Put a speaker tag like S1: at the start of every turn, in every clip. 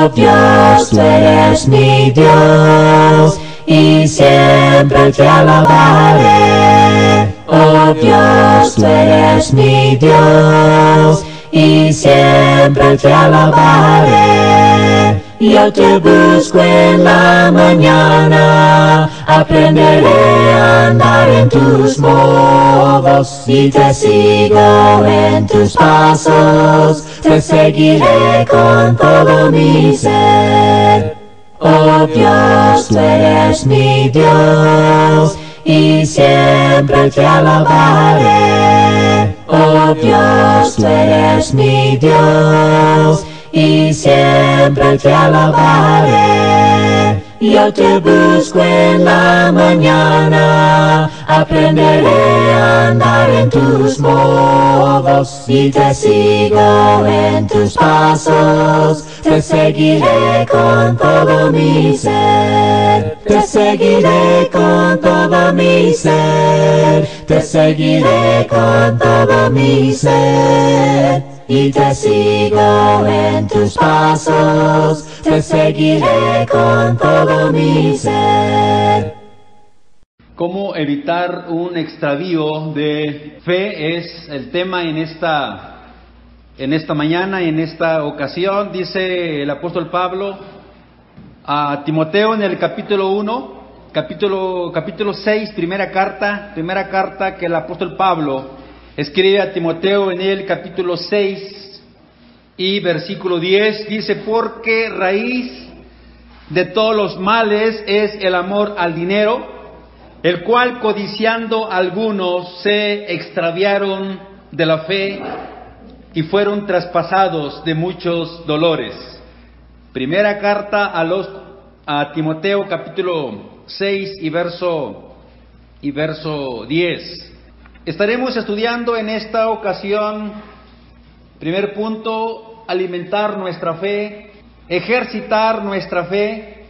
S1: Oh Dios, tú eres mi Dios, y siempre te alabaré. Oh Dios, tú eres mi Dios, y siempre te alabaré. Yo te busco en la mañana, aprenderé a andar en tus modos, y te sigo en tus pasos, te seguiré con todo mi ser. Oh Dios, tú eres mi Dios, y siempre te alabaré. Oh Dios, tú eres mi Dios, y siempre te alabaré. Yo te busco en la mañana, aprenderé a andar en tus modos, y te sigo en tus pasos, te seguiré con todo mi ser. Te seguiré con todo mi ser, te seguiré con todo mi ser. Y te sigo en tus pasos, te seguiré con todo mi ser.
S2: ¿Cómo evitar un extravío de fe? Es el tema en esta mañana, en esta ocasión. Dice el apóstol Pablo a Timoteo en el capítulo 1, capítulo 6, primera carta que el apóstol Pablo escribe a Timoteo en el capítulo 6 y versículo 10, dice: porque raíz de todos los males es el amor al dinero, el cual codiciando algunos se extraviaron de la fe y fueron traspasados de muchos dolores. Primera carta a Timoteo capítulo 6 y verso 10. Estaremos estudiando en esta ocasión, primer punto, alimentar nuestra fe, ejercitar nuestra fe,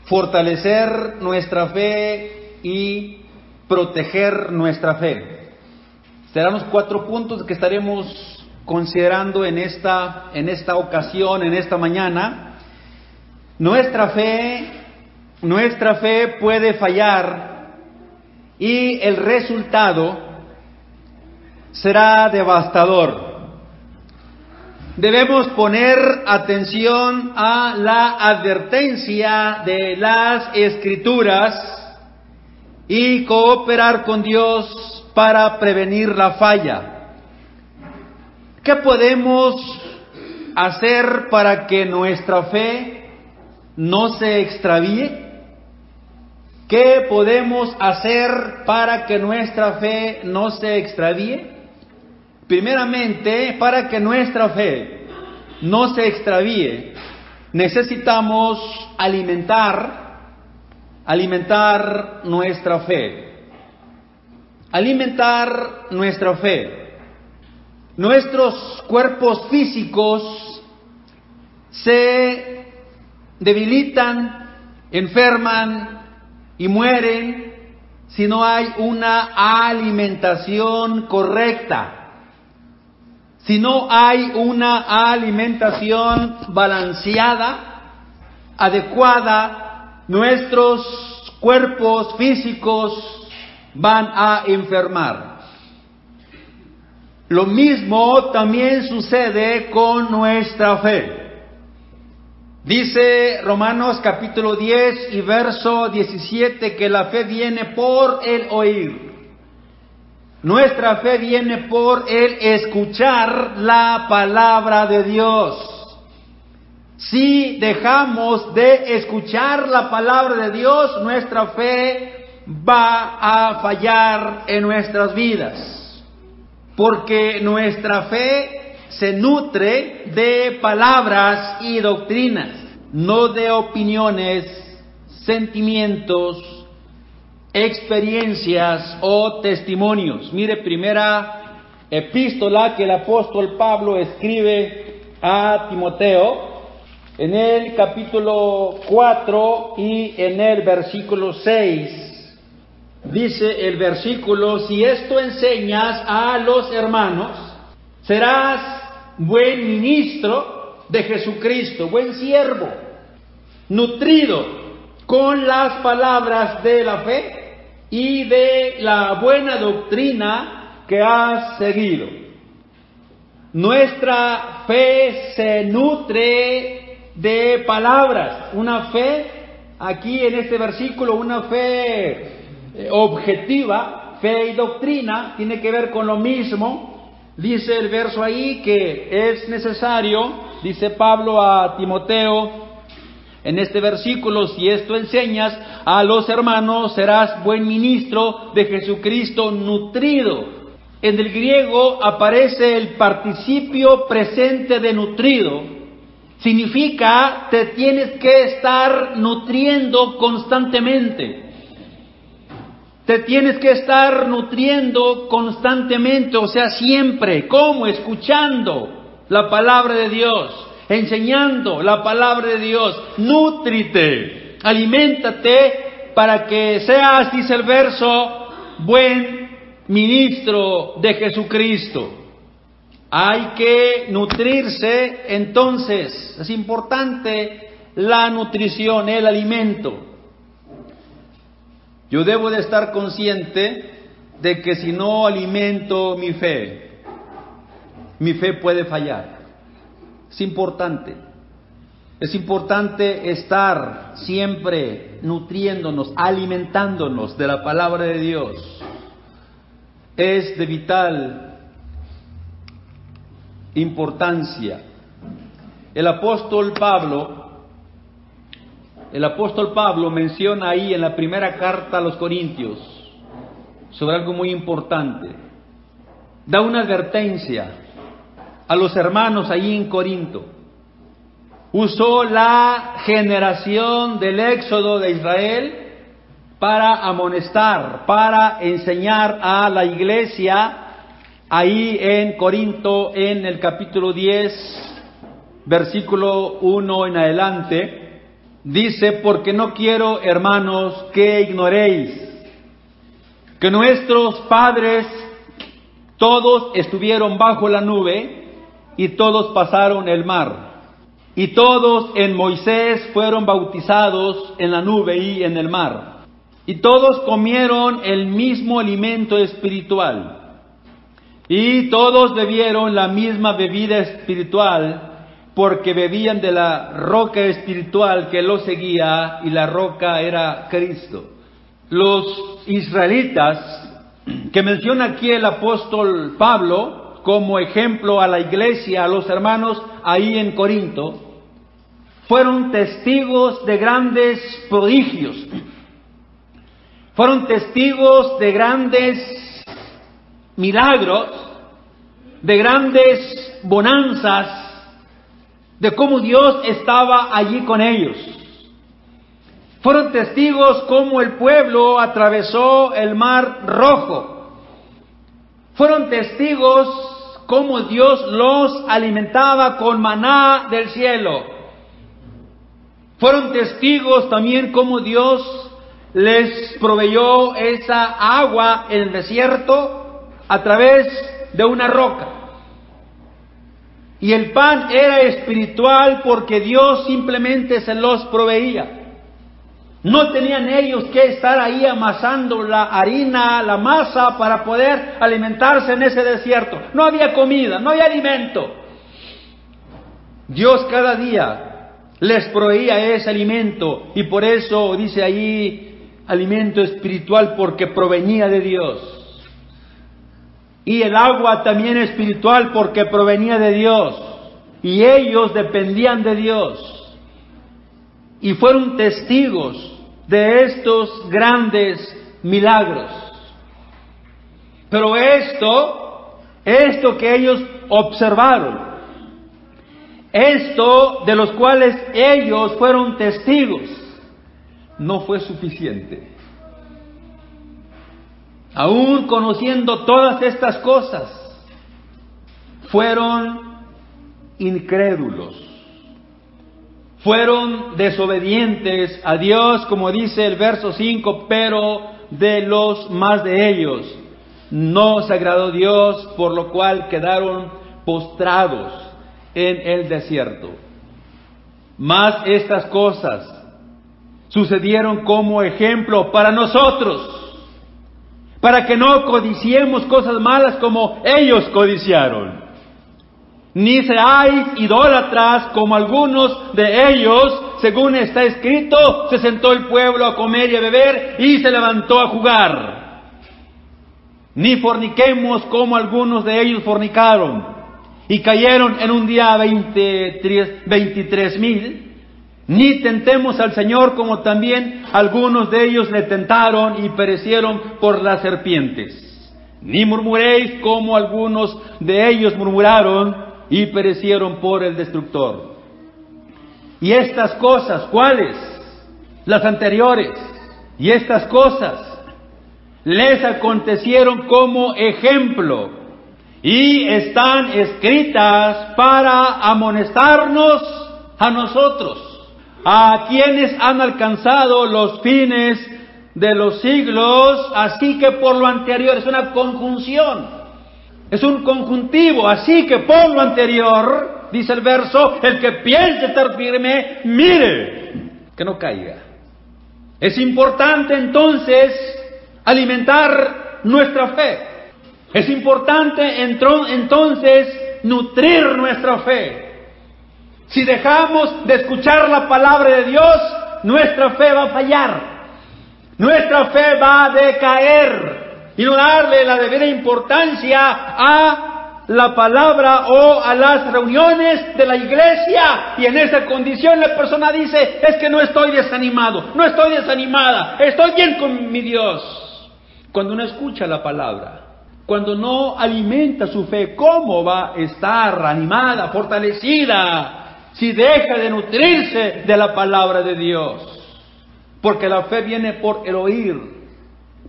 S2: fortalecer nuestra fe y proteger nuestra fe. Serán los 4 puntos que estaremos considerando en esta ocasión, en esta mañana. Nuestra fe puede fallar y el resultado será devastador. Debemos poner atención a la advertencia de las Escrituras y cooperar con Dios para prevenir la falla. ¿Qué podemos hacer para que nuestra fe no se extravíe? ¿Qué podemos hacer para que nuestra fe no se extravíe? Primeramente, para que nuestra fe no se extravíe, necesitamos alimentar nuestra fe. Alimentar nuestra fe. Nuestros cuerpos físicos se debilitan, enferman y mueren si no hay una alimentación correcta. Si no hay una alimentación balanceada, adecuada, nuestros cuerpos físicos van a enfermar. Lo mismo también sucede con nuestra fe. Dice Romanos capítulo 10 y verso 17 que la fe viene por el oír. Nuestra fe viene por el escuchar la palabra de Dios. Si dejamos de escuchar la palabra de Dios, nuestra fe va a fallar en nuestras vidas. Porque nuestra fe se nutre de palabras y doctrinas, no de opiniones, sentimientos, experiencias o testimonios. Mire, primera epístola que el apóstol Pablo escribe a Timoteo, en el capítulo 4 y en el versículo 6. Dice el versículo: si esto enseñas a los hermanos, serás buen ministro de Jesucristo, buen siervo, nutrido con las palabras de la fe y de la buena doctrina que has seguido. Nuestra fe se nutre de palabras, una fe, aquí en este versículo, una fe objetiva, fe y doctrina, tiene que ver con lo mismo. Dice el verso ahí que es necesario, dice Pablo a Timoteo, en este versículo, si esto enseñas a los hermanos, serás buen ministro de Jesucristo, nutrido. En el griego aparece el participio presente de nutrido. Significa, te tienes que estar nutriendo constantemente. Te tienes que estar nutriendo constantemente, o sea, siempre. ¿Cómo? Escuchando la palabra de Dios, enseñando la palabra de Dios. Nútrite, aliméntate para que seas, dice el verso, buen ministro de Jesucristo. Hay que nutrirse, entonces, es importante la nutrición, el alimento. Yo debo de estar consciente de que si no alimento mi fe puede fallar. Es importante estar siempre nutriéndonos, alimentándonos de la palabra de Dios. Es de vital importancia. El apóstol Pablo menciona ahí en la primera carta a los Corintios sobre algo muy importante. Da una advertencia a los hermanos ahí en Corinto. Usó la generación del éxodo de Israel para amonestar, para enseñar a la iglesia ahí en Corinto, en el capítulo 10, versículo 1 en adelante. Dice, porque no quiero, hermanos, que ignoréis que nuestros padres todos estuvieron bajo la nube y todos pasaron el mar. Y todos en Moisés fueron bautizados en la nube y en el mar. Y todos comieron el mismo alimento espiritual. Y todos bebieron la misma bebida espiritual, porque bebían de la roca espiritual que los seguía, y la roca era Cristo. Los israelitas, que menciona aquí el apóstol Pablo como ejemplo a la iglesia, a los hermanos ahí en Corinto, fueron testigos de grandes prodigios, fueron testigos de grandes milagros, de grandes bonanzas, de cómo Dios estaba allí con ellos. Fueron testigos cómo el pueblo atravesó el mar Rojo. Fueron testigos cómo Dios los alimentaba con maná del cielo. Fueron testigos también cómo Dios les proveyó esa agua en el desierto a través de una roca. Y el pan era espiritual porque Dios simplemente se los proveía. No tenían ellos que estar ahí amasando la harina, la masa para poder alimentarse en ese desierto. No había comida, no había alimento. Dios cada día les proveía ese alimento, y por eso dice ahí alimento espiritual, porque provenía de Dios. Y el agua también espiritual porque provenía de Dios. Y ellos dependían de Dios. Y fueron testigos de estos grandes milagros. Pero esto que ellos observaron, esto de los cuales ellos fueron testigos, no fue suficiente. Aún conociendo todas estas cosas, fueron incrédulos, fueron desobedientes a Dios, como dice el verso 5, pero de los más de ellos no se agradó Dios, por lo cual quedaron postrados en el desierto. Mas estas cosas sucedieron como ejemplo para nosotros, para que no codiciemos cosas malas como ellos codiciaron. Ni seáis idólatras como algunos de ellos, según está escrito, se sentó el pueblo a comer y a beber y se levantó a jugar. Ni forniquemos como algunos de ellos fornicaron y cayeron en un día 23,000. Ni tentemos al Señor como también algunos de ellos le tentaron y perecieron por las serpientes. Ni murmuréis como algunos de ellos murmuraron y perecieron por el destructor. Y estas cosas, ¿cuáles? Las anteriores. Y estas cosas les acontecieron como ejemplo y están escritas para amonestarnos a nosotros, a quienes han alcanzado los fines de los siglos. Así que por lo anterior, es una conjunción, es un conjuntivo. Así que por lo anterior, dice el verso, el que piense estar firme, mire que no caiga. Es importante entonces alimentar nuestra fe. Es importante entonces nutrir nuestra fe. Si dejamos de escuchar la palabra de Dios, nuestra fe va a fallar. Nuestra fe va a decaer y no darle la debida importancia a la palabra o a las reuniones de la iglesia. Y en esa condición la persona dice, es que no estoy desanimado, no estoy desanimada, estoy bien con mi Dios. Cuando no escucha la palabra, cuando no alimenta su fe, ¿cómo va a estar animada, fortalecida, si deja de nutrirse de la palabra de Dios? Porque la fe viene por el oír,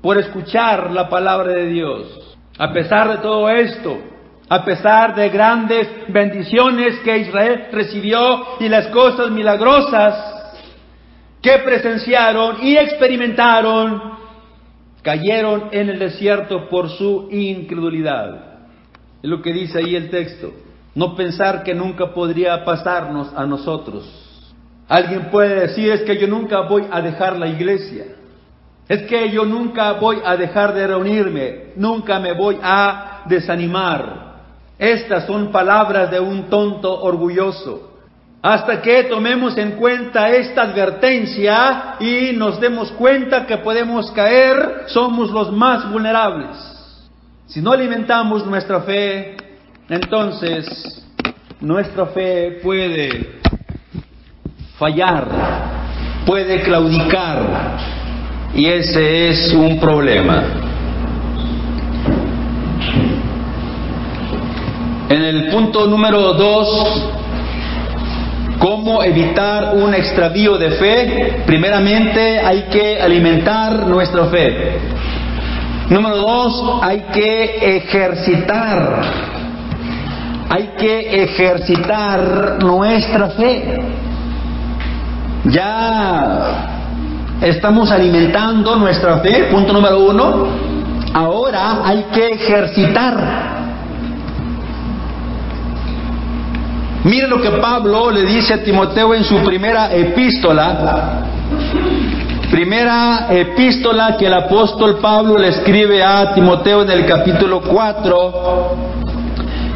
S2: por escuchar la palabra de Dios. A pesar de todo esto, a pesar de grandes bendiciones que Israel recibió y las cosas milagrosas que presenciaron y experimentaron, cayeron en el desierto por su incredulidad. Es lo que dice ahí el texto. No pensar que nunca podría pasarnos a nosotros. Alguien puede decir, es que yo nunca voy a dejar la iglesia. Es que yo nunca voy a dejar de reunirme. Nunca me voy a desanimar. Estas son palabras de un tonto orgulloso. Hasta que tomemos en cuenta esta advertencia y nos demos cuenta que podemos caer, somos los más vulnerables. Si no alimentamos nuestra fe, entonces nuestra fe puede fallar, puede claudicar, y ese es un problema. En el punto número 2, ¿cómo evitar un extravío de fe? Primeramente hay que alimentar nuestra fe. Número 2, hay que ejercitar nuestra fe. Ya estamos alimentando nuestra fe, punto número 1. Ahora hay que ejercitar. Mire lo que Pablo le dice a Timoteo en su primera epístola que el apóstol Pablo le escribe a Timoteo en el capítulo 4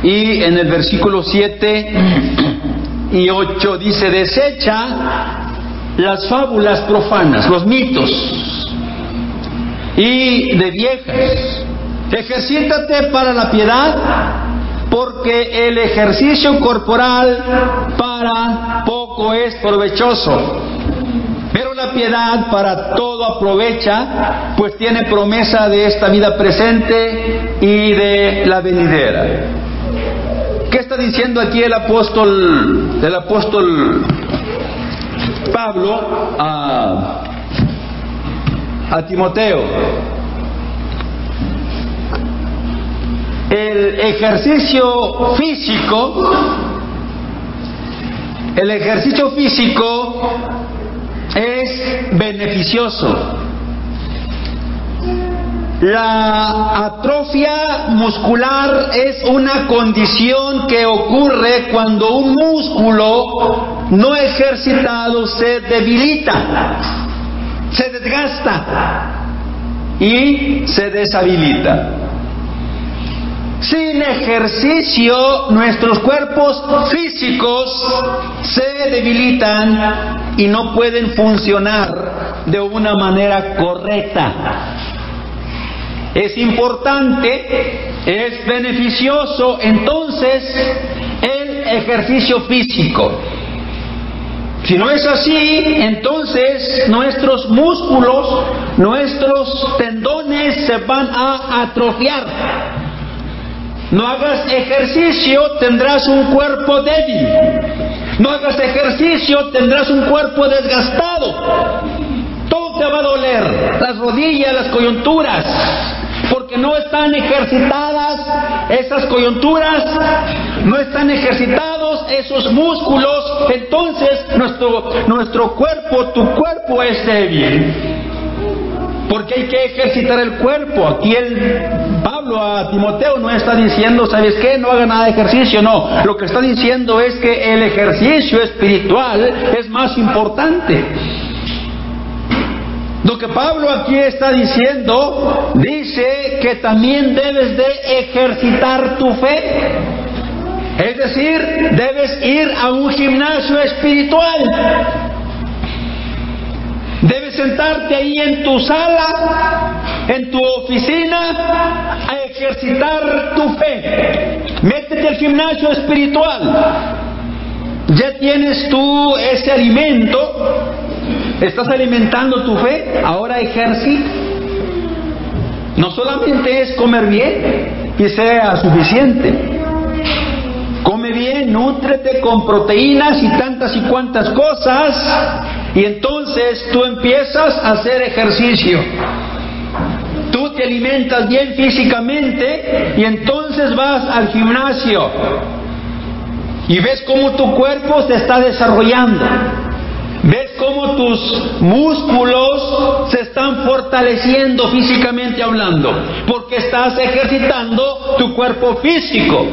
S2: y en el versículo 7 y 8 dice: desecha las fábulas profanas, los mitos y de viejas, ejercítate para la piedad, porque el ejercicio corporal para poco es provechoso, pero la piedad para todo aprovecha, pues tiene promesa de esta vida presente y de la venidera. ¿Qué está diciendo aquí el apóstol Pablo a Timoteo? El ejercicio físico es beneficioso. La atrofia muscular es una condición que ocurre cuando un músculo no ejercitado se debilita, se desgasta y se deshabilita. Sin ejercicio, nuestros cuerpos físicos se debilitan y no pueden funcionar de una manera correcta. Es importante, es beneficioso entonces el ejercicio físico. Si no es así, entonces nuestros músculos, nuestros tendones se van a atrofiar. No hagas ejercicio, tendrás un cuerpo débil. No hagas ejercicio, tendrás un cuerpo desgastado. Todo te va a doler, las rodillas, las coyunturas, porque no están ejercitadas esas coyunturas, no están ejercitados esos músculos. Entonces nuestro cuerpo, tu cuerpo es débil. Porque hay que ejercitar el cuerpo. Aquí Pablo a Timoteo no está diciendo, ¿sabes qué? No haga nada de ejercicio. No, lo que está diciendo es que el ejercicio espiritual es más importante. Lo que Pablo aquí está diciendo, dice que también debes de ejercitar tu fe. Es decir, debes ir a un gimnasio espiritual. Debes sentarte ahí en tu sala, en tu oficina, a ejercitar tu fe. Métete al gimnasio espiritual. Ya tienes tú ese alimento, estás alimentando tu fe, ahora ejercita. No solamente es comer bien y sea suficiente. Come bien, nútrete con proteínas y tantas y cuantas cosas, y entonces tú empiezas a hacer ejercicio. Tú te alimentas bien físicamente y entonces vas al gimnasio y ves cómo tu cuerpo se está desarrollando. Ves cómo tus músculos se están fortaleciendo físicamente hablando, porque estás ejercitando tu cuerpo físico.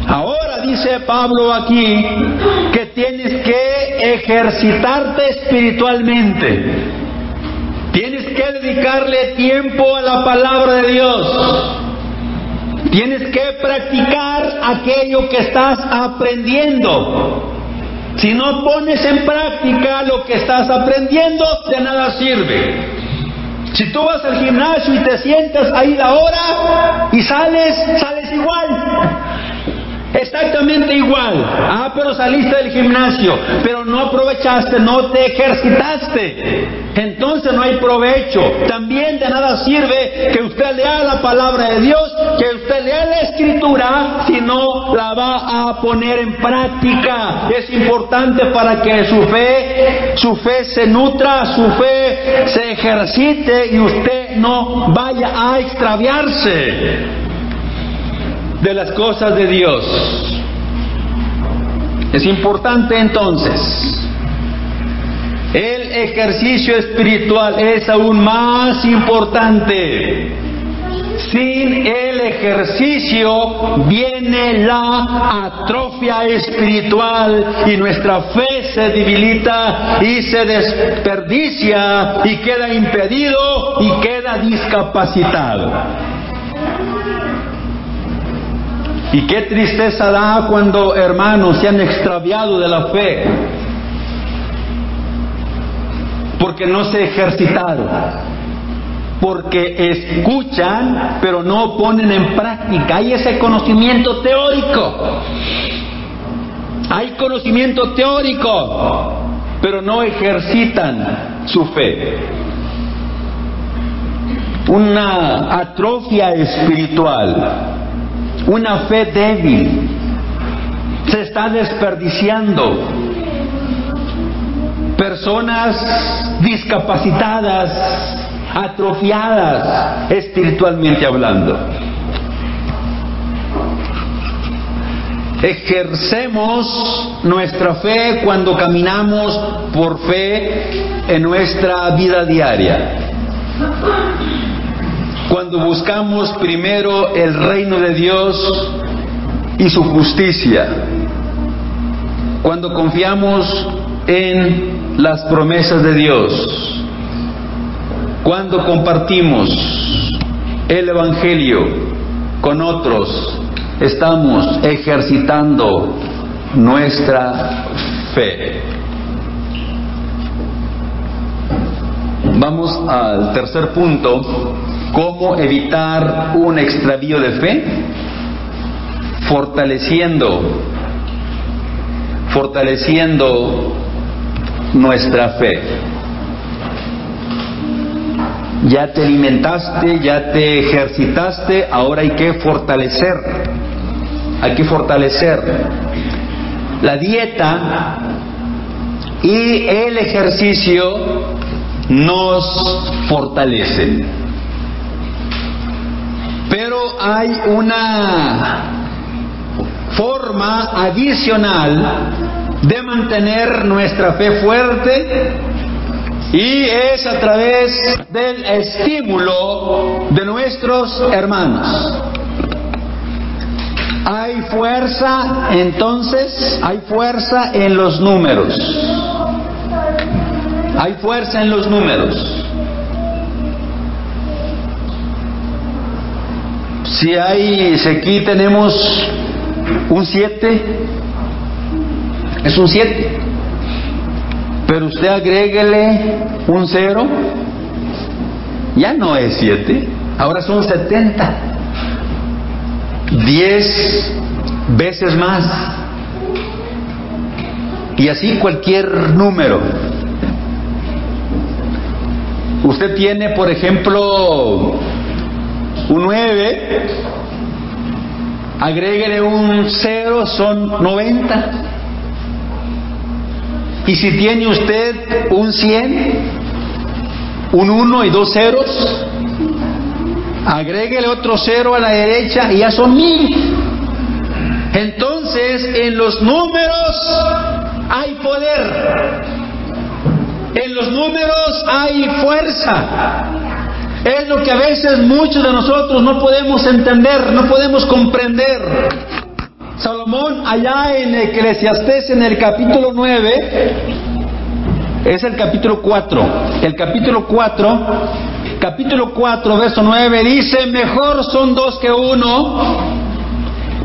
S2: Ahora dice Pablo aquí que tienes que ejercitarte espiritualmente. Tienes que dedicarle tiempo a la palabra de Dios. Tienes que practicar aquello que estás aprendiendo. Si no pones en práctica lo que estás aprendiendo, de nada sirve. Si tú vas al gimnasio y te sientas ahí la hora y sales igual. Exactamente igual. Pero saliste del gimnasio, pero no aprovechaste, no te ejercitaste. Entonces no hay provecho. También de nada sirve que usted lea la palabra de Dios, que usted lea la Escritura, si no la va a poner en práctica. Es importante para que su fe se nutra, su fe se ejercite y usted no vaya a extraviarse de las cosas de Dios. Es importante entonces. El ejercicio espiritual es aún más importante. Sin el ejercicio viene la atrofia espiritual y nuestra fe se debilita y se desperdicia y queda impedido y queda discapacitado. Y qué tristeza da cuando hermanos se han extraviado de la fe porque no se ejercitaron, porque escuchan pero no ponen en práctica. Hay ese conocimiento teórico, hay conocimiento teórico, pero no ejercitan su fe. Una atrofia espiritual, una fe débil, se está desperdiciando. Personas discapacitadas, atrofiadas espiritualmente hablando. Ejercemos nuestra fe cuando caminamos por fe en nuestra vida diaria. Cuando buscamos primero el reino de Dios y su justicia. cuando confiamos en las promesas de Dios, cuando compartimos el Evangelio con otros, estamos ejercitando nuestra fe. Vamos al tercer punto: ¿cómo evitar un extravío de fe? Fortaleciendo nuestra fe. Ya te alimentaste, ya te ejercitaste, ahora hay que fortalecer. La dieta y el ejercicio nos fortalecen. Pero hay una forma adicional de mantener nuestra fe fuerte, y es a través del estímulo de nuestros hermanos. Hay fuerza, entonces, hay fuerza en los números. Hay fuerza en los números. Si aquí tenemos un 7, es un 7. Pero usted agréguele un 0, ya no es 7, ahora son 70. 10 veces más. Y así cualquier número. Usted tiene, por ejemplo, un 9, agréguele un 0, son 90. Y si tiene usted un 100, un 1 y 2 ceros, agréguele otro 0 a la derecha y ya son 1000. Entonces, en los números hay poder. En los números hay fuerza. Es lo que a veces muchos de nosotros no podemos entender, no podemos comprender. Salomón, allá en Eclesiastés, en el capítulo 9, es el capítulo 4. El capítulo 4, verso 9, dice: mejor son 2 que 1,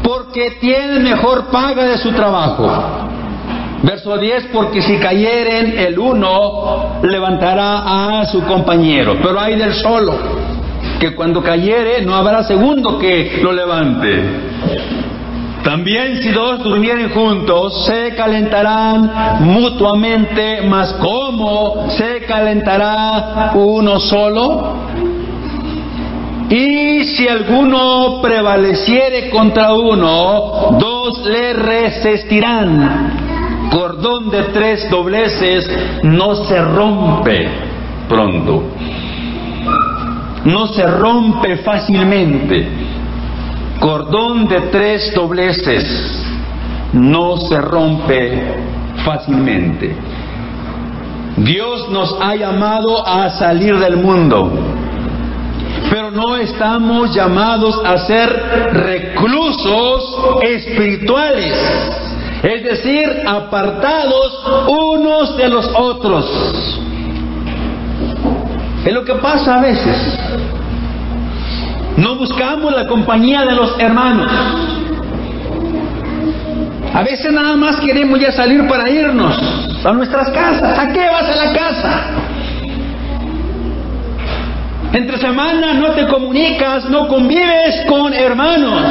S2: porque tienen mejor paga de su trabajo. Verso 10, porque si cayeren, el uno levantará a su compañero. Pero hay del solo, que cuando cayere no habrá segundo que lo levante. También si 2 durmieren juntos, se calentarán mutuamente, mas ¿cómo se calentará uno solo? Y si alguno prevaleciere contra uno, 2 le resistirán. Cordón de 3 dobleces no se rompe pronto, no se rompe fácilmente. Cordón de 3 dobleces no se rompe fácilmente. Dios nos ha llamado a salir del mundo, pero no estamos llamados a ser reclusos espirituales, es decir, apartados unos de los otros. Es lo que pasa a veces. No buscamos la compañía de los hermanos. A veces nada más queremos ya salir para irnos a nuestras casas. ¿A qué vas a la casa? Entre semana no te comunicas, no convives con hermanos.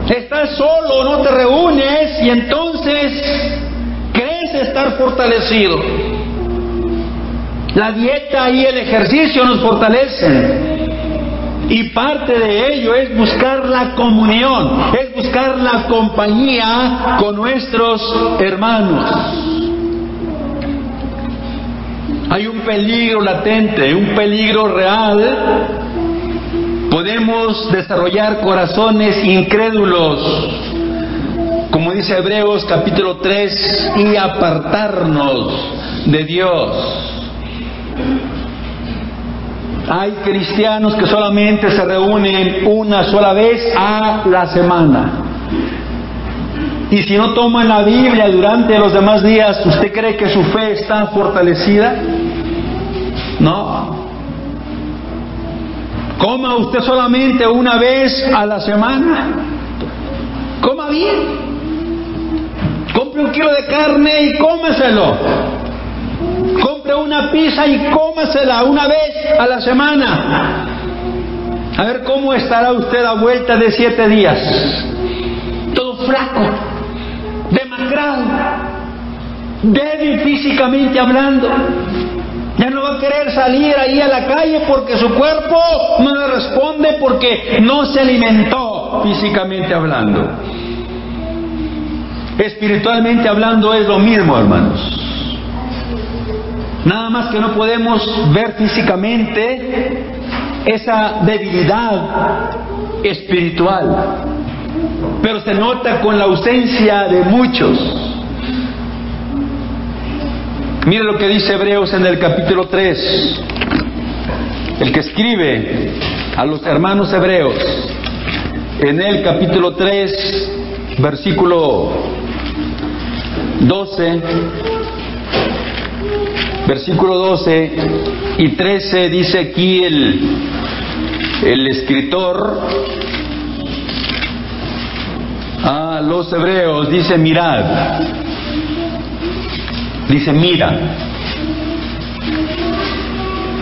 S2: Estás solo, no te reúnes y entonces crees estar fortalecido. La dieta y el ejercicio nos fortalecen. Y parte de ello es buscar la comunión, es buscar la compañía con nuestros hermanos. Hay un peligro latente, un peligro real. Podemos desarrollar corazones incrédulos, como dice Hebreos capítulo 3, y apartarnos de Dios. Hay cristianos que solamente se reúnen una sola vez a la semana. Y si no toman la Biblia durante los demás días, ¿usted cree que su fe está fortalecida? No. Coma usted solamente una vez a la semana. Coma bien. Compre 1 kilo de carne y cómeselo. Compre una pizza y cómasela una vez a la semana. A ver cómo estará usted a vuelta de 7 días. Todo flaco, demacrado, débil físicamente hablando. Ya no va a querer salir ahí a la calle porque su cuerpo no le responde, porque no se alimentó físicamente hablando. Espiritualmente hablando es lo mismo, hermanos. Nada más que no podemos ver físicamente esa debilidad espiritual, pero se nota con la ausencia de muchos. Mire lo que dice Hebreos en el capítulo 3. El que escribe a los hermanos hebreos, en el capítulo 3, versículo 12, versículo 12 y 13, dice aquí el escritor a los hebreos, dice: mirad. Dice: mira.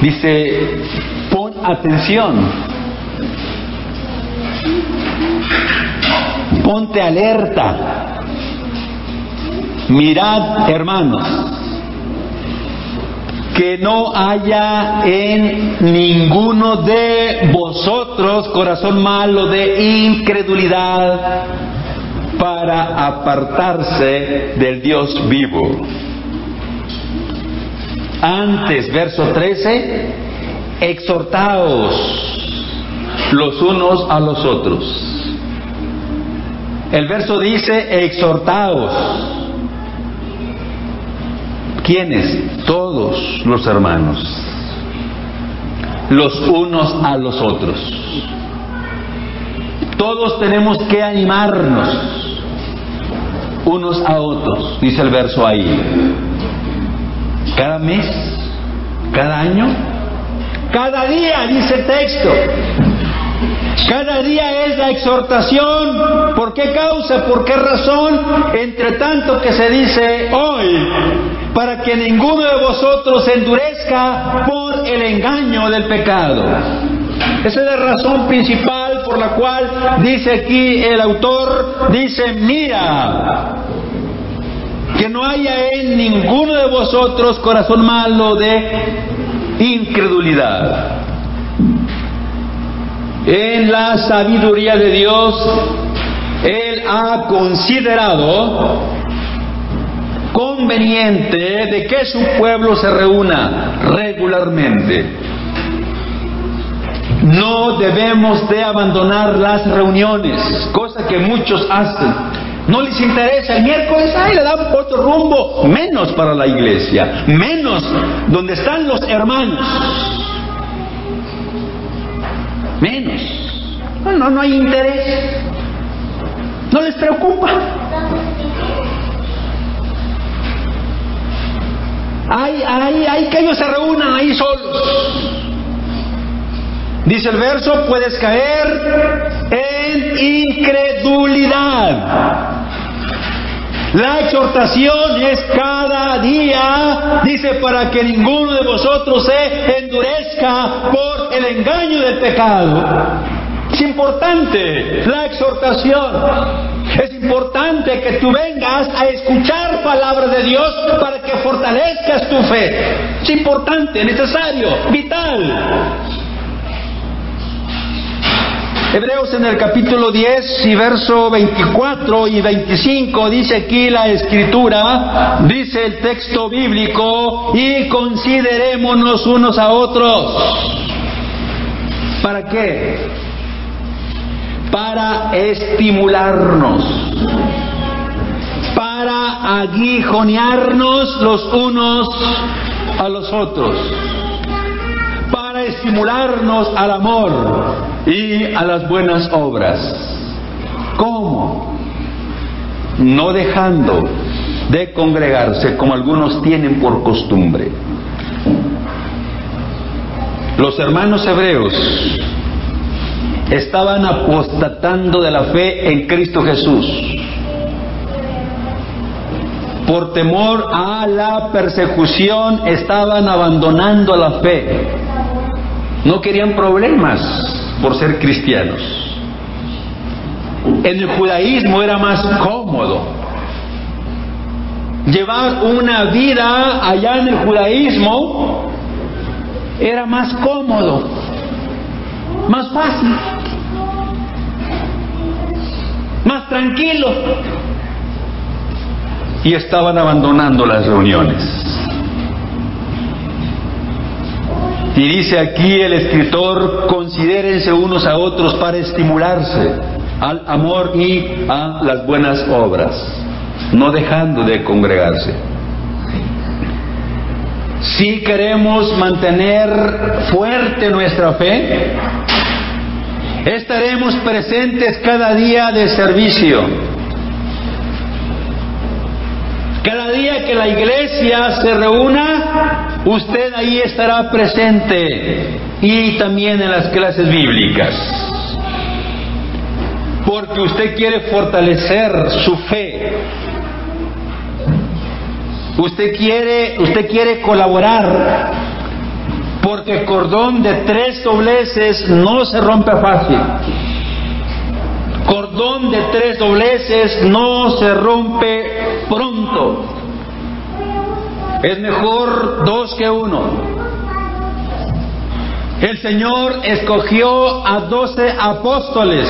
S2: Dice: pon atención. Ponte alerta. Mirad, hermanos, que no haya en ninguno de vosotros corazón malo de incredulidad para apartarse del Dios vivo. Antes, verso 13, exhortaos los unos a los otros. El verso dice: exhortaos. ¿Quiénes? Todos los hermanos, los unos a los otros. Todos tenemos que animarnos unos a otros, dice el verso ahí. Cada mes, cada año, cada día, dice el texto. Cada día es la exhortación. ¿Por qué causa? ¿Por qué razón? Entre tanto que se dice hoy, para que ninguno de vosotros se endurezca por el engaño del pecado. Esa es la razón principal por la cual dice aquí el autor, dice: mira, que no haya en ninguno de vosotros corazón malo de incredulidad. En la sabiduría de Dios, Él ha considerado conveniente de que su pueblo se reúna regularmente. No debemos de abandonar las reuniones, cosa que muchos hacen. No les interesa el miércoles, le dan otro rumbo, menos para la iglesia, menos donde están los hermanos. Menos. No hay interés. No les preocupa. Hay que ellos se reúnan ahí solos. Dice el verso: puedes caer en incredulidad. La exhortación es cada día, dice, para que ninguno de vosotros se endurezca por el engaño del pecado. Es importante la exhortación. Es importante que tú vengas a escuchar palabra de Dios para que fortalezcas tu fe. Es importante, necesario, vital. Hebreos en el capítulo 10 y verso 24 y 25 dice aquí la escritura, dice el texto bíblico: y considerémonos unos a otros. ¿Para qué? Para estimularnos, para aguijonearnos los unos a los otros, para estimularnos al amor y a las buenas obras. ¿Cómo? no dejando de congregarse como algunos tienen por costumbre. Los hermanos hebreos estaban apostatando de la fe en Cristo Jesús. Por temor a la persecución estaban abandonando la fe. No querían problemas por ser cristianos. En el judaísmo era más cómodo. Llevar una vida allá en el judaísmo era más cómodo, más fácil, más tranquilo. Y estaban abandonando las reuniones. Y dice aquí el escritor: considérense unos a otros para estimularse al amor y a las buenas obras, no dejando de congregarse. Si queremos mantener fuerte nuestra fe, estaremos presentes cada día de servicio. Cada día que la iglesia se reúna, usted ahí estará presente, y también en las clases bíblicas, porque usted quiere fortalecer su fe. Usted quiere colaborar, porque cordón de 3 dobleces no se rompe fácil. Cordón de 3 dobleces no se rompe pronto. Es mejor 2 que 1. El Señor escogió a 12 apóstoles.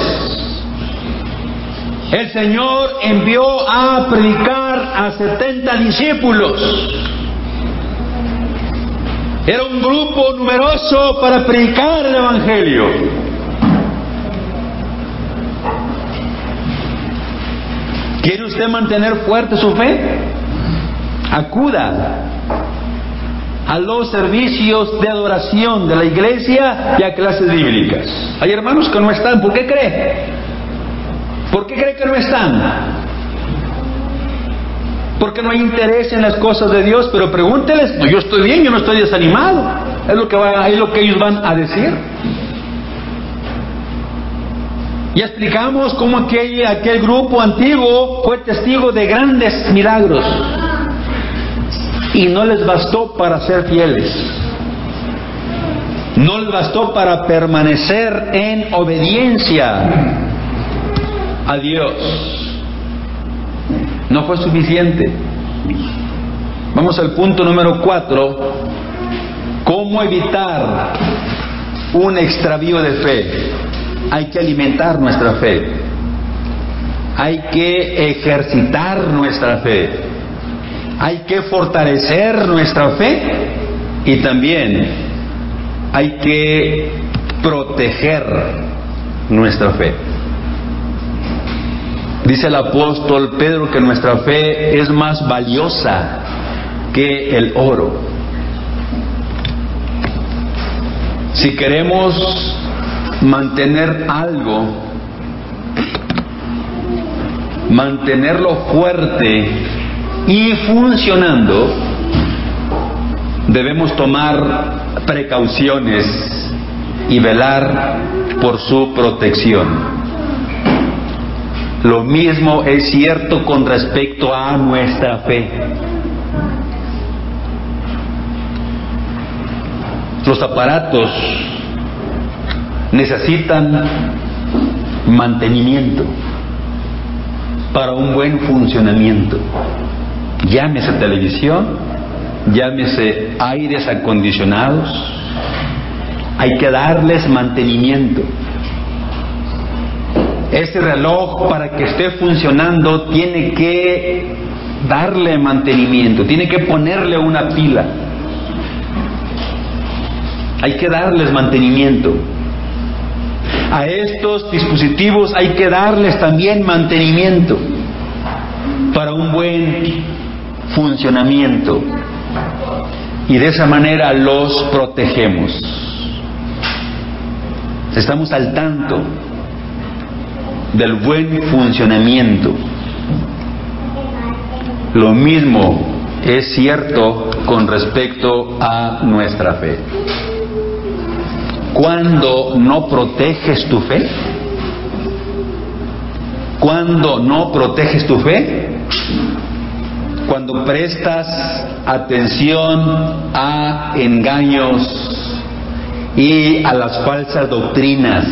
S2: El Señor envió a predicar a 70 discípulos. Era un grupo numeroso para predicar el Evangelio. ¿Quiere usted mantener fuerte su fe? Acuda a los servicios de adoración de la iglesia y a clases bíblicas. Hay hermanos que no están. ¿Por qué cree? ¿Por qué cree que no están? Porque no hay interés en las cosas de Dios. Pero pregúnteles: no, yo estoy bien, yo no estoy desanimado. Es lo que ellos van a decir. Ya explicamos cómo aquel grupo antiguo fue testigo de grandes milagros y no les bastó para ser fieles. No les bastó para permanecer en obediencia a Dios. No fue suficiente. Vamos al punto número 4. ¿Cómo evitar un extravío de fe? Hay que alimentar nuestra fe. Hay que ejercitar nuestra fe. Hay que fortalecer nuestra fe. Y también hay que proteger nuestra fe. Dice el apóstol Pedro que nuestra fe es más valiosa que el oro. Si queremos mantener algo, mantenerlo fuerte y funcionando, debemos tomar precauciones y velar por su protección. Lo mismo es cierto con respecto a nuestra fe. Los aparatos necesitan mantenimiento para un buen funcionamiento. Llámese televisión, llámese aires acondicionados, hay que darles mantenimiento. Ese reloj, para que esté funcionando, tiene que darle mantenimiento, tiene que ponerle una pila. Hay que darles mantenimiento. A estos dispositivos hay que darles también mantenimiento para un buen funcionamiento, y de esa manera los protegemos. Estamos al tanto del buen funcionamiento lo mismo es cierto con respecto a nuestra fe. Cuando no proteges tu fe, cuando no proteges tu fe, cuando prestas atención a engaños y a las falsas doctrinas,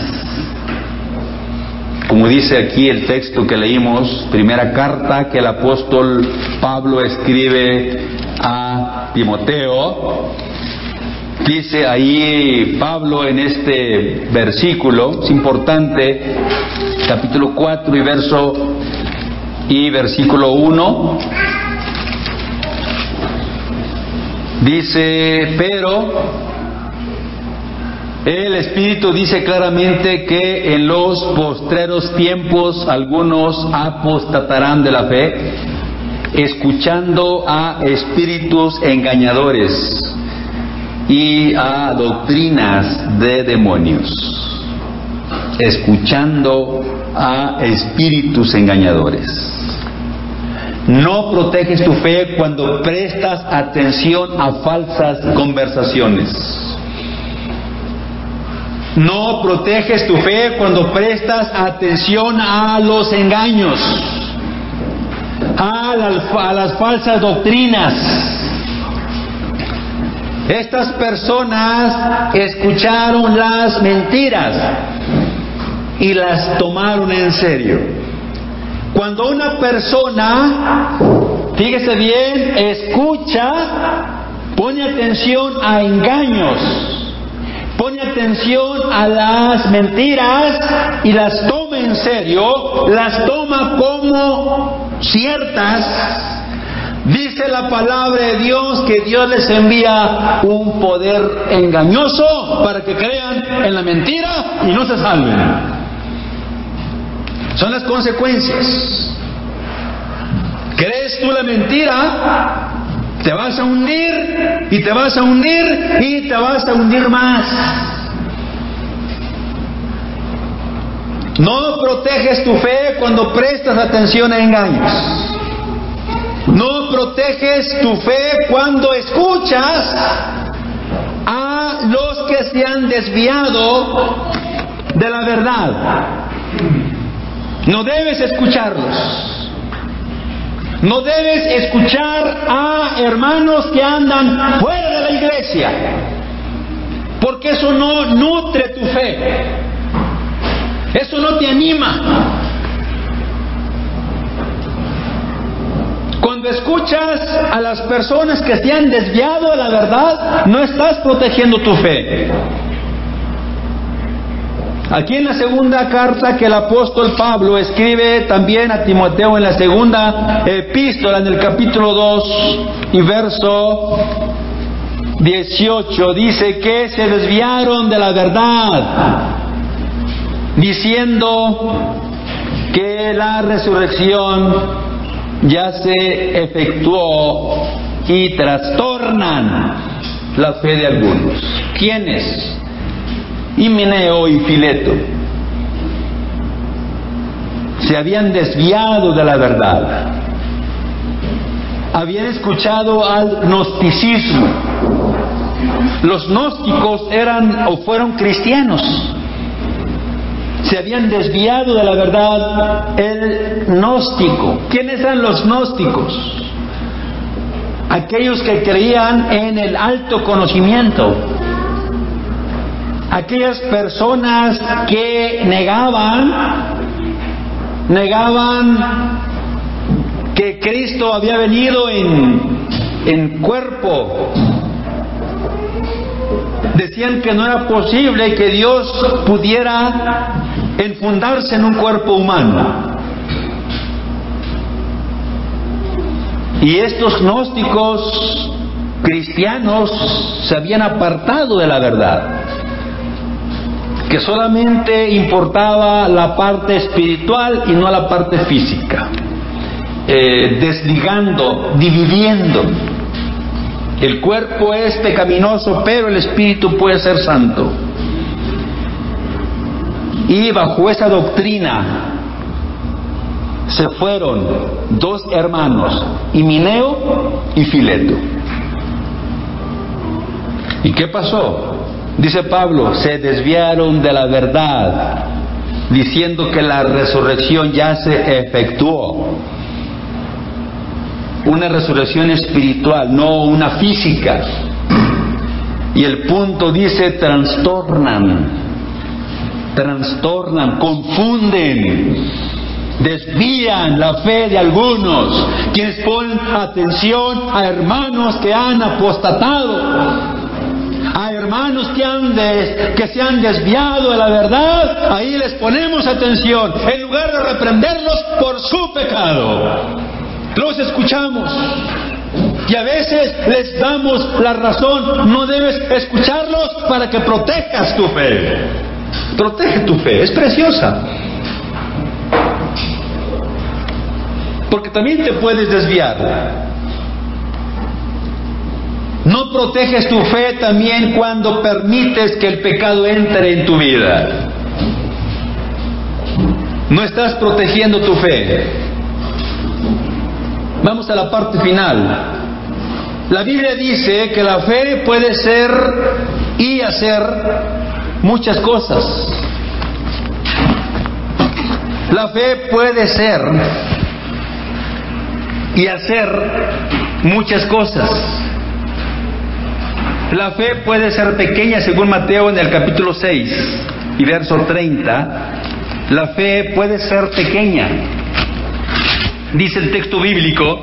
S2: como dice aquí el texto que leímos, primera carta que el apóstol Pablo escribe a Timoteo. Dice ahí Pablo en este versículo, es importante, capítulo 4 y versículo 1, dice: pero el Espíritu dice claramente que en los postreros tiempos algunos apostatarán de la fe, escuchando a espíritus engañadores y a doctrinas de demonios. Escuchando a espíritus engañadores. No proteges tu fe cuando prestas atención a falsas conversaciones. No proteges tu fe cuando prestas atención a los engaños, a las falsas doctrinas. Estas personas escucharon las mentiras y las tomaron en serio. Cuando una persona, fíjese bien, escucha, pone atención a engaños, pone atención a las mentiras y las toma en serio, las toma como ciertas, dice la palabra de Dios que Dios les envía un poder engañoso para que crean en la mentira y no se salven. Son las consecuencias. ¿Crees tú la mentira? Te vas a hundir y te vas a hundir y te vas a hundir más. No proteges tu fe cuando prestas atención a engaños. No proteges tu fe cuando escuchas a los que se han desviado de la verdad. No debes escucharlos. No debes escuchar a hermanos que andan fuera de la iglesia, porque eso no nutre tu fe. Eso no te anima. Cuando escuchas a las personas que se han desviado de la verdad, no estás protegiendo tu fe. Aquí en la segunda carta que el apóstol Pablo escribe también a Timoteo, en la segunda epístola, en el capítulo 2 y verso 18, dice que se desviaron de la verdad, diciendo que la resurrección ya se efectuó y trastornan la fe de algunos. ¿Quiénes? Himeneo y Fileto se habían desviado de la verdad, habían escuchado al gnosticismo. Los gnósticos eran o fueron cristianos, se habían desviado de la verdad. El gnóstico, ¿quiénes eran los gnósticos? Aquellos que creían en el alto conocimiento, aquellas personas que negaban que Cristo había venido en cuerpo. Decían que no era posible que Dios pudiera enfundarse en un cuerpo humano. Y estos gnósticos cristianos se habían apartado de la verdad, que solamente importaba la parte espiritual y no la parte física, desligando, dividiendo. El cuerpo es pecaminoso, pero el espíritu puede ser santo. Y bajo esa doctrina se fueron 2 hermanos, Himeneo y Fileto. ¿Y qué pasó? Dice Pablo, se desviaron de la verdad, diciendo que la resurrección ya se efectuó. Una resurrección espiritual, no una física. Y el punto dice, trastornan, confunden, desvían la fe de algunos, quienes ponen atención a hermanos que han apostatado, a hermanos que se han desviado de la verdad. Ahí les ponemos atención, en lugar de reprenderlos por su pecado. Los escuchamos y a veces les damos la razón. No debes escuclarlos para que protejas tu fe. Protege tu fe, es preciosa. Porque también te puedes desviar. No proteges tu fe también cuando permites que el pecado entre en tu vida. No estás protegiendo tu fe. Vamos a la parte final. La Biblia dice que la fe puede ser y hacer muchas cosas. La fe puede ser y hacer muchas cosas. La fe puede ser pequeña, según Mateo en el capítulo 6 y verso 30. La fe puede ser pequeña. Dice el texto bíblico,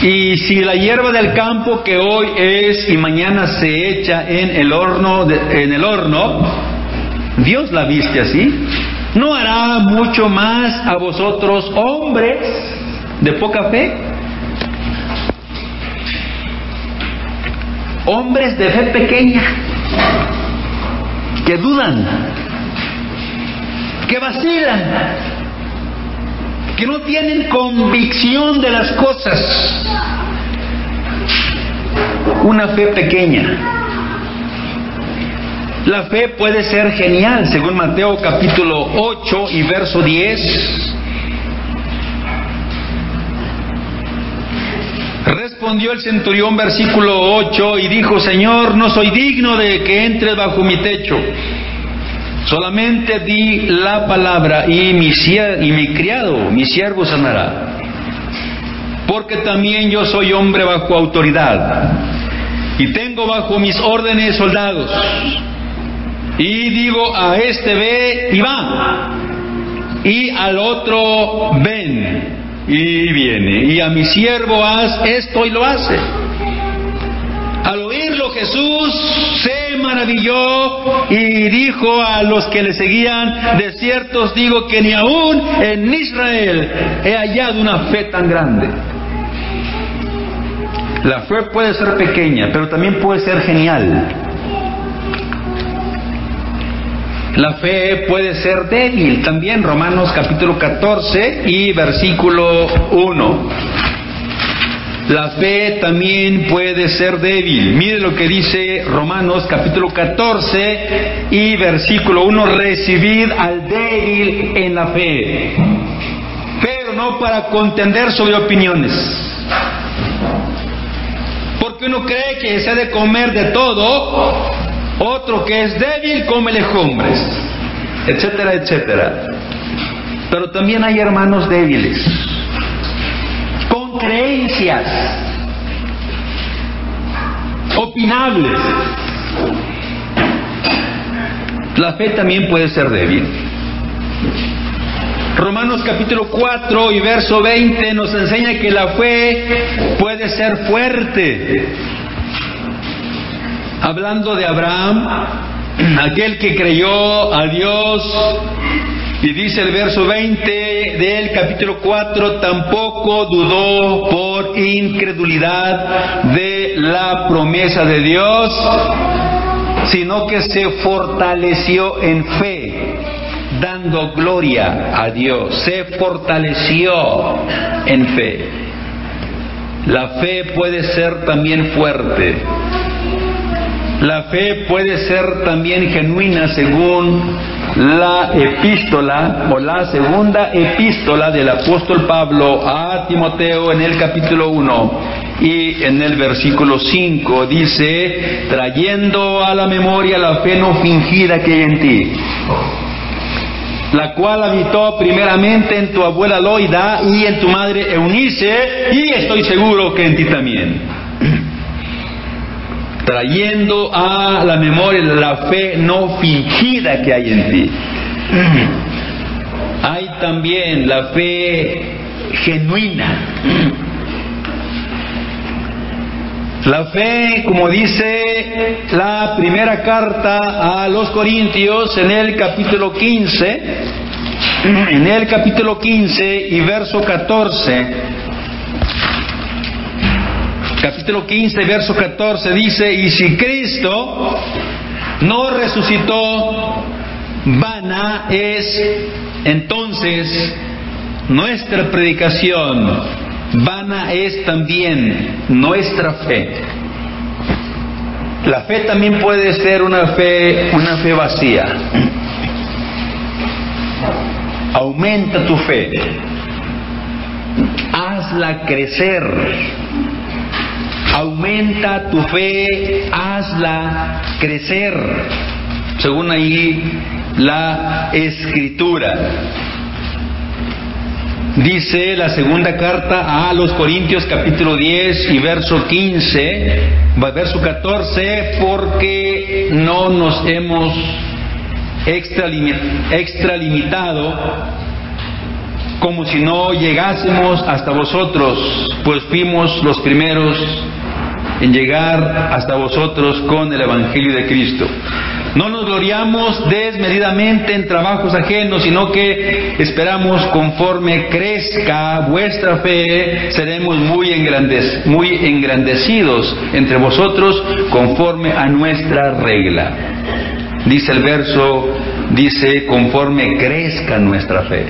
S2: y si la hierba del campo que hoy es y mañana se echa en el horno, Dios la viste así, ¿no hará mucho más a vosotros, hombres de poca fe? Hombres de fe pequeña, que dudan, que vacilan, que no tienen convicción de las cosas. Una fe pequeña. La fe puede ser genial, según Mateo capítulo 8 y verso 10. Respondió el centurión, versículo 8, y dijo: Señor, no soy digno de que entres bajo mi techo. Solamente di la palabra y mi criado, mi siervo sanará. Porque también yo soy hombre bajo autoridad, y tengo bajo mis órdenes soldados. Y digo a este ve y va, y al otro ven y viene, y a mi siervo haz esto y lo hace. Al oírlo Jesús se maravilló y dijo a los que le seguían: de cierto os digo que ni aún en Israel he hallado una fe tan grande. La fe puede ser pequeña, pero también puede ser genial. La fe puede ser débil también. Romanos capítulo 14 y versículo 1. La fe también puede ser débil. Mire lo que dice Romanos capítulo 14 y versículo 1. Recibid al débil en la fe, pero no para contender sobre opiniones. Porque uno cree que se ha de comer de todo, otro que es débil come legumbres, etcétera, etcétera. Pero también hay hermanos débiles, con creencias opinables. La fe también puede ser débil. Romanos capítulo 4 y verso 20 nos enseña que la fe puede ser fuerte. Hablando de Abraham, aquel que creyó a Dios, y dice el verso 20 del capítulo 4, tampoco dudó por incredulidad de la promesa de Dios, sino que se fortaleció en fe, dando gloria a Dios. Se fortaleció en fe. La fe puede ser también fuerte. La fe puede ser también genuina, según la epístola o la segunda epístola del apóstol Pablo a Timoteo en el capítulo 1 y en el versículo 5 dice: trayendo a la memoria la fe no fingida que hay en ti, la cual habitó primeramente en tu abuela Loida y en tu madre Eunice, y estoy seguro que en ti también. Trayendo a la memoria la fe no fingida que hay en ti. Hay también la fe genuina. La fe, como dice la primera carta a los Corintios en el capítulo 15, y verso 14. Capítulo 15, verso 14 dice: y si Cristo no resucitó, vana es entonces nuestra predicación, vana es también nuestra fe. La fe también puede ser una fe vacía. Aumenta tu fe, hazla crecer. Aumenta tu fe, hazla crecer, según ahí la Escritura. Dice la segunda carta a los Corintios, capítulo 10 y verso 14, porque no nos hemos extralimitado como si no llegásemos hasta vosotros, pues fuimos los primeros en llegar hasta vosotros con el Evangelio de Cristo. No nos gloriamos desmedidamente en trabajos ajenos, sino que esperamos conforme crezca vuestra fe, seremos muy engrandecidos entre vosotros conforme a nuestra regla. Dice el verso, dice conforme crezca nuestra fe.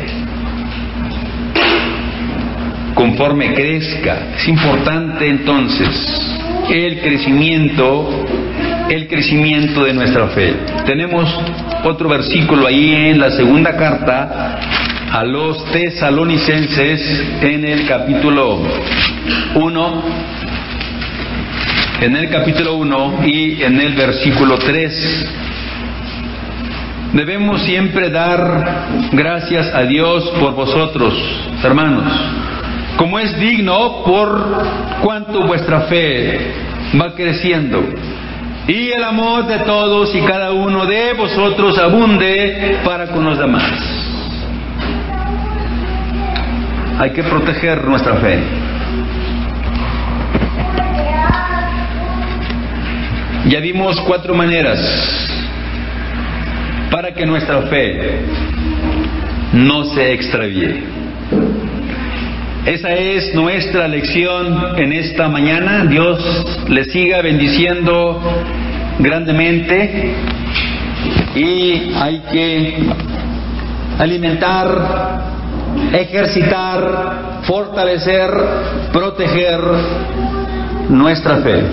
S2: Conforme crezca. Es importante entonces el crecimiento de nuestra fe. Tenemos otro versículo ahí en la segunda carta a los Tesalonicenses en el capítulo 1. En el capítulo 1 y en el versículo 3. Debemos siempre dar gracias a Dios por vosotros, hermanos, como es digno, por cuanto vuestra fe va creciendo, y el amor de todos y cada uno de vosotros abunde para con los demás. Hay que proteger nuestra fe. Ya vimos 4 maneras para que nuestra fe no se extravíe. Esa es nuestra lección en esta mañana. Dios les siga bendiciendo grandemente, y hay que alimentar, ejercitar, fortalecer, proteger nuestra fe.